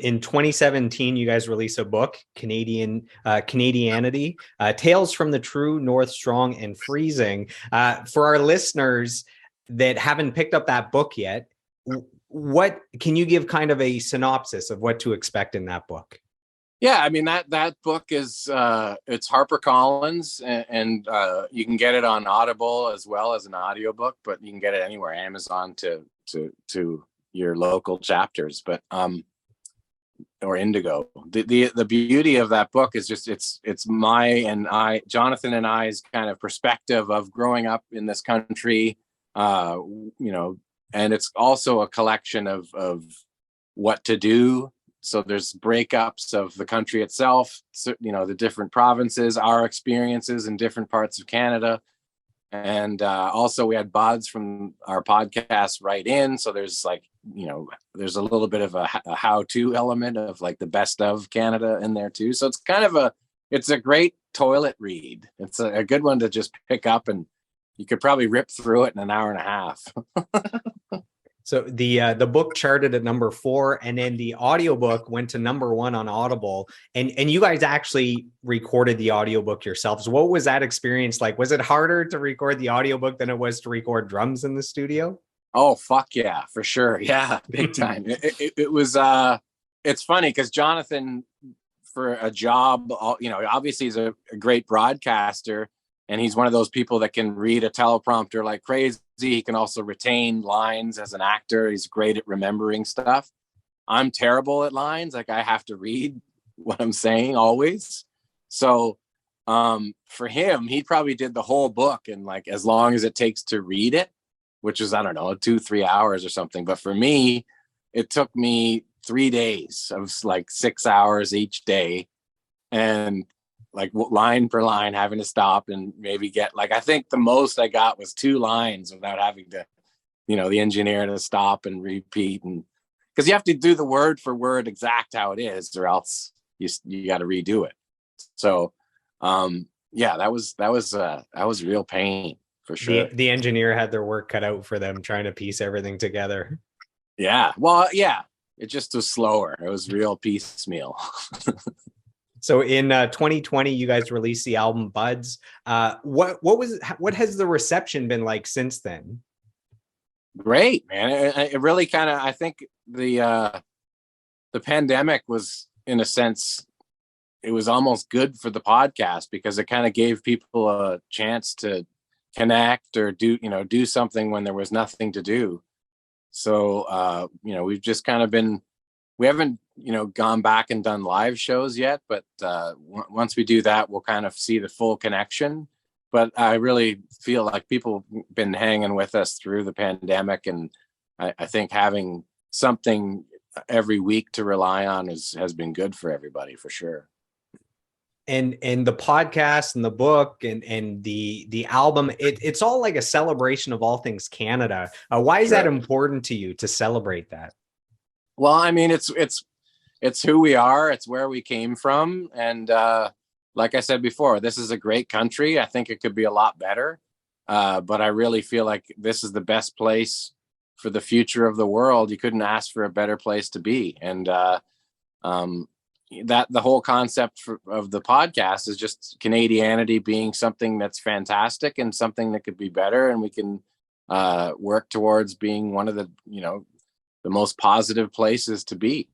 In 2017, you guys released a book, Canadianity, Tales from the True North, Strong and Freezing. For our listeners that haven't picked up that book yet, what can you give kind of a synopsis of what to expect in that book? Yeah, I mean that book is it's HarperCollins, and you can get it on Audible as well as an audiobook, but you can get it anywhere, Amazon to your local chapters, but or Indigo. The beauty of that book is just it's Jonathan and I's kind of perspective of growing up in this country, you know, and it's also a collection of what to do. So there's breakups of the country itself, you know, the different provinces, our experiences in different parts of Canada. And also we had BAHDS from our podcast right in. So there's like, you know, there's a little bit of a how-to element of like the best of Canada in there too. So it's kind of it's a great toilet read. It's a good one to just pick up, and you could probably rip through it in an hour and a half. So the book charted at number 4, and then the audiobook went to number 1 on Audible. And you guys actually recorded the audiobook yourselves. What was that experience like? Was it harder to record the audiobook than it was to record drums in the studio? Oh, fuck yeah, for sure. Yeah, big time. It was, it's funny because Jonathan, for a job, you know, obviously he's a great broadcaster, and he's one of those people that can read a teleprompter like crazy. He can also retain lines as an actor. He's great at remembering stuff. I'm terrible at lines. Like, I have to read what I'm saying always. So for him, he probably did the whole book in like as long as it takes to read it, which is, I don't know, 2-3 hours or something. But for me, it took me 3 days of like 6 hours each day. And like line per line, having to stop and maybe get like, I think the most I got was 2 lines without having to, you know, the engineer to stop and repeat. And because you have to do the word for word exact how it is, or else you got to redo it. So yeah, that was real pain for sure. The engineer had their work cut out for them trying to piece everything together. Yeah, well, yeah, it just was slower. It was real piecemeal. So in 2020, you guys released the album BAHDS. What has the reception been like since then? Great, man. It really kind of, I think the pandemic was, in a sense, it was almost good for the podcast because it kind of gave people a chance to connect or do something when there was nothing to do. So you know, we've just kind of been, we haven't, you know, gone back and done live shows yet, but once we do that, we'll kind of see the full connection. But I really feel like people have been hanging with us through the pandemic, and I think having something every week to rely on has been good for everybody, for sure. And the podcast and the book and the album, it's all like a celebration of all things Canada. Why is that important to you to celebrate that? Well, I mean, it's who we are. It's where we came from. And like I said before, this is a great country. I think it could be a lot better. But I really feel like this is the best place for the future of the world. You couldn't ask for a better place to be. And that the whole concept of the podcast is just Canadianity being something that's fantastic and something that could be better. And we can work towards being one of the, you know, the most positive places to be.